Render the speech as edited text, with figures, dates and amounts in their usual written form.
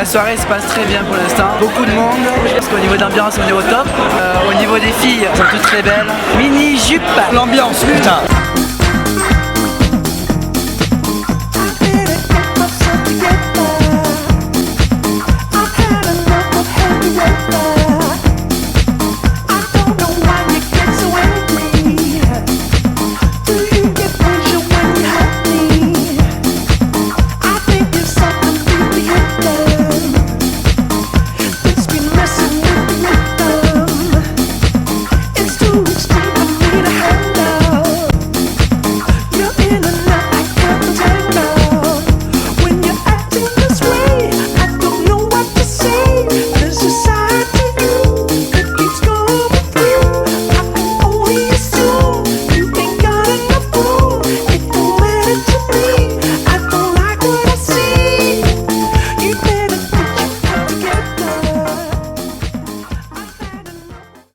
La soirée se passe très bien pour l'instant, beaucoup de monde, je pense qu'au niveau d'ambiance on est au top. Au niveau des filles, elles sont toutes très belles. Mini jupe. L'ambiance, putain.